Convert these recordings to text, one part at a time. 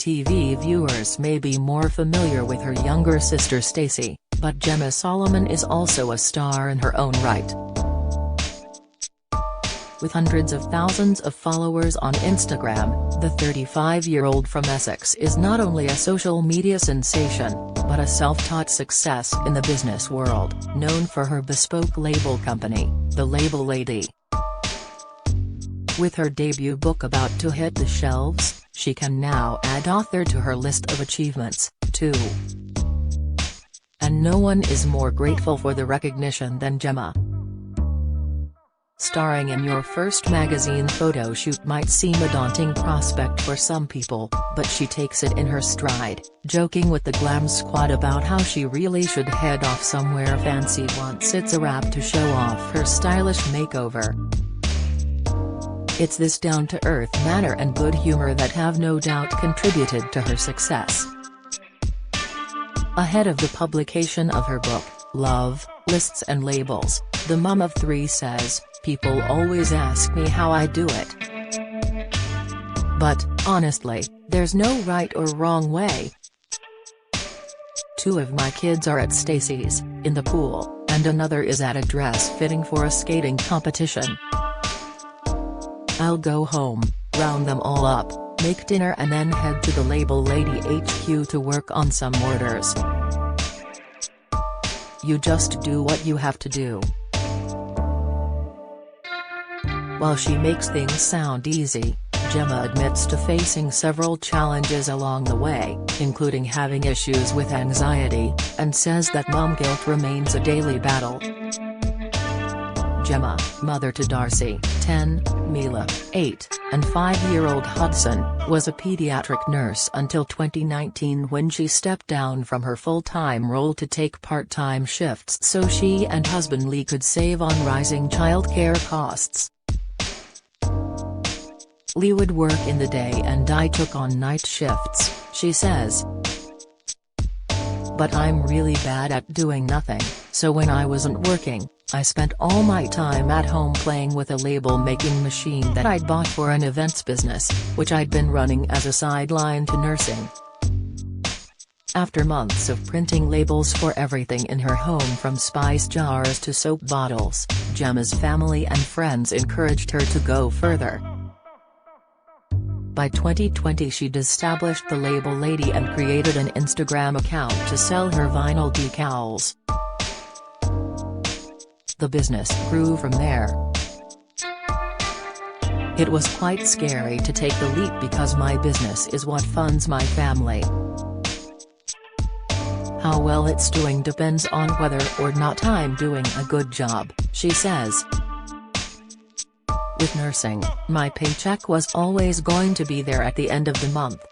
TV viewers may be more familiar with her younger sister Stacey, but Jemma Solomon is also a star in her own right. With hundreds of thousands of followers on Instagram, the 35-year-old from Essex is not only a social media sensation, but a self-taught success in the business world, known for her bespoke label company, The Label Lady. With her debut book about to hit the shelves, she can now add author to her list of achievements, too. And no one is more grateful for the recognition than Jemma. Starring in your first magazine photo shoot might seem a daunting prospect for some people, but she takes it in her stride, joking with the glam squad about how she really should head off somewhere fancy once it's a wrap to show off her stylish makeover. It's this down-to-earth manner and good humor that have no doubt contributed to her success. Ahead of the publication of her book, Love, Lists and Labels, the mum of three says, "People always ask me how I do it. But, honestly, there's no right or wrong way. Two of my kids are at Stacey's, in the pool, and another is at a dress fitting for a skating competition. I'll go home, round them all up, make dinner and then head to the Label Lady HQ to work on some orders. You just do what you have to do." While she makes things sound easy, Jemma admits to facing several challenges along the way, including having issues with anxiety, and says that mom guilt remains a daily battle. Jemma, mother to Darcy, 10, Mila, 8, and 5-year-old Hudson, was a pediatric nurse until 2019 when she stepped down from her full-time role to take part-time shifts so she and husband Lee could save on rising childcare costs. Lee would work in the day and I took on night shifts, she says. But I'm really bad at doing nothing, so when I wasn't working, I spent all my time at home playing with a label-making machine that I'd bought for an events business, which I'd been running as a sideline to nursing. After months of printing labels for everything in her home from spice jars to soap bottles, Jemma's family and friends encouraged her to go further. By 2020 she'd established the Label Lady and created an Instagram account to sell her vinyl decals. The business grew from there. It was quite scary to take the leap because my business is what funds my family. How well it's doing depends on whether or not I'm doing a good job, she says. With nursing, my paycheck was always going to be there at the end of the month.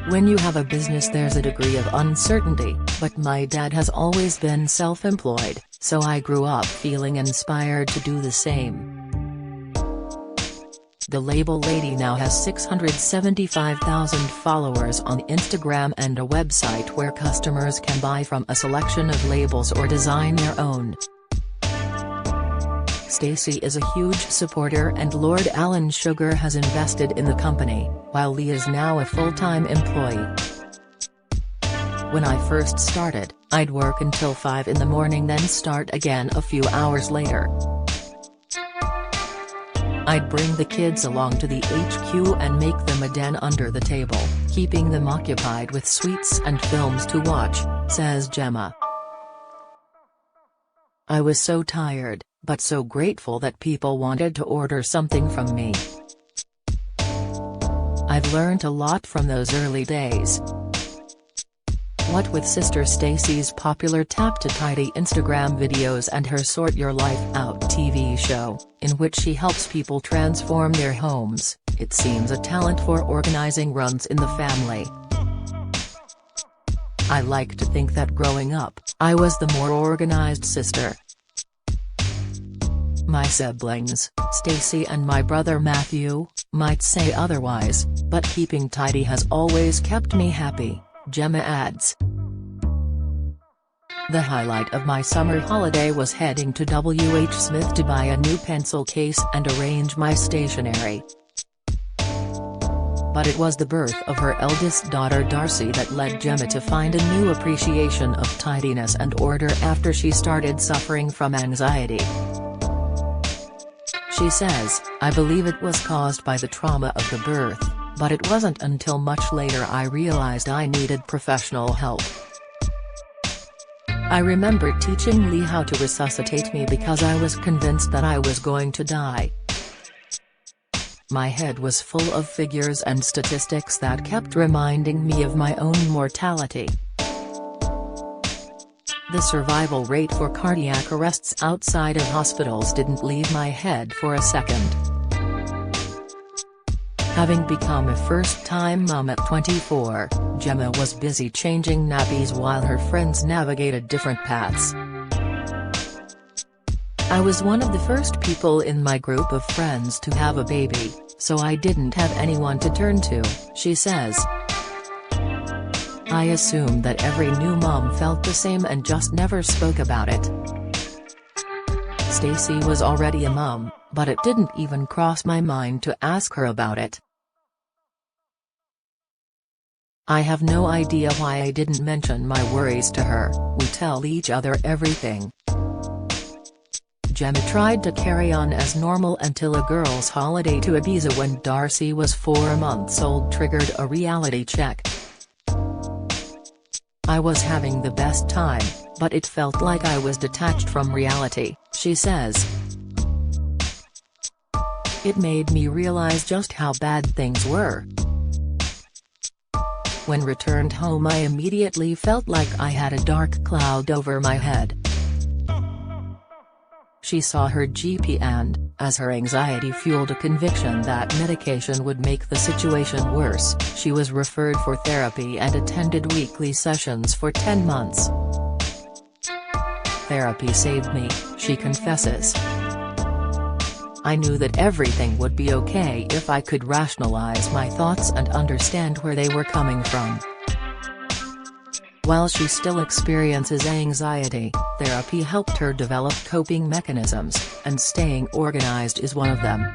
When you have a business there's a degree of uncertainty, but my dad has always been self-employed, so I grew up feeling inspired to do the same. The Label Lady now has 675,000 followers on Instagram and a website where customers can buy from a selection of labels or design their own. Stacey is a huge supporter and Lord Alan Sugar has invested in the company, while Lee is now a full-time employee. When I first started, I'd work until 5 in the morning then start again a few hours later. I'd bring the kids along to the HQ and make them a den under the table, keeping them occupied with sweets and films to watch, says Jemma. I was so tired, but so grateful that people wanted to order something from me. I've learned a lot from those early days. What with sister Stacey's popular Tap to Tidy Instagram videos and her Sort Your Life Out TV show, in which she helps people transform their homes, it seems a talent for organizing runs in the family. I like to think that growing up, I was the more organized sister. My siblings, Stacey and my brother Matthew, might say otherwise, but keeping tidy has always kept me happy, Jemma adds. The highlight of my summer holiday was heading to W.H. Smith to buy a new pencil case and arrange my stationery. but it was the birth of her eldest daughter Darcy that led Jemma to find a new appreciation of tidiness and order after she started suffering from anxiety. She says, "I believe it was caused by the trauma of the birth, but it wasn't until much later I realized I needed professional help. I remember teaching Lee how to resuscitate me because I was convinced that I was going to die. My head was full of figures and statistics that kept reminding me of my own mortality. The survival rate for cardiac arrests outside of hospitals didn't leave my head for a second." Having become a first-time mom at 24, Jemma was busy changing nappies while her friends navigated different paths. "I was one of the first people in my group of friends to have a baby, so I didn't have anyone to turn to," she says. "I assumed that every new mom felt the same and just never spoke about it. Stacey was already a mom, but it didn't even cross my mind to ask her about it. I have no idea why I didn't mention my worries to her. We tell each other everything." Jemma tried to carry on as normal until a girls' holiday to Ibiza when Darcy was 4 months old triggered a reality check. "I was having the best time, but it felt like I was detached from reality," she says. "It made me realize just how bad things were. When returned home I immediately felt like I had a dark cloud over my head." She saw her GP and, as her anxiety fueled a conviction that medication would make the situation worse, she was referred for therapy and attended weekly sessions for 10 months. "Therapy saved me," she confesses. "I knew that everything would be okay if I could rationalize my thoughts and understand where they were coming from." While she still experiences anxiety, therapy helped her develop coping mechanisms, and staying organized is one of them.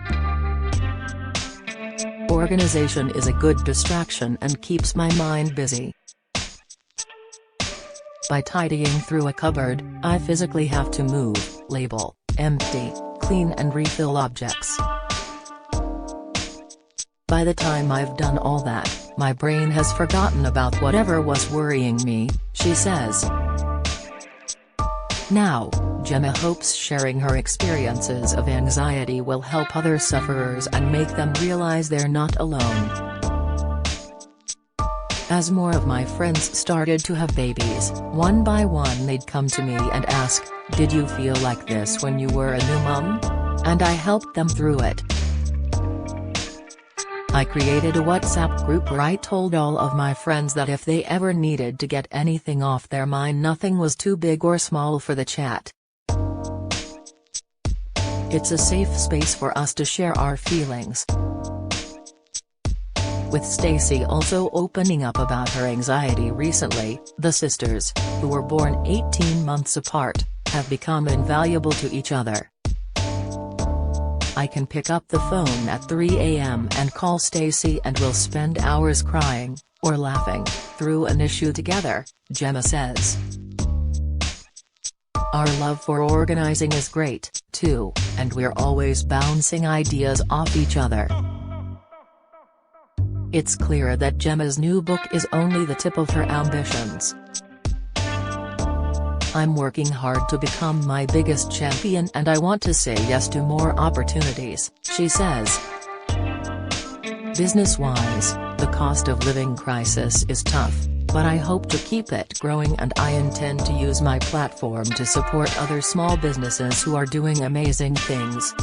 "Organization is a good distraction and keeps my mind busy. By tidying through a cupboard, I physically have to move, label, empty, clean and refill objects. By the time I've done all that, my brain has forgotten about whatever was worrying me," she says. Now, Jemma hopes sharing her experiences of anxiety will help other sufferers and make them realize they're not alone. "As more of my friends started to have babies, one by one they'd come to me and ask, 'Did you feel like this when you were a new mom?' And I helped them through it. I created a WhatsApp group where I told all of my friends that if they ever needed to get anything off their mind, nothing was too big or small for the chat. It's a safe space for us to share our feelings." With Stacey also opening up about her anxiety recently, the sisters, who were born 18 months apart, have become invaluable to each other. "I can pick up the phone at 3 a.m. and call Stacey and we'll spend hours crying, or laughing, through an issue together," Jemma says. "Our love for organizing is great, too, and we're always bouncing ideas off each other." It's clear that Jemma's new book is only the tip of her ambitions. "I'm working hard to become my biggest champion and I want to say yes to more opportunities," she says. "Business-wise, the cost of living crisis is tough, but I hope to keep it growing and I intend to use my platform to support other small businesses who are doing amazing things."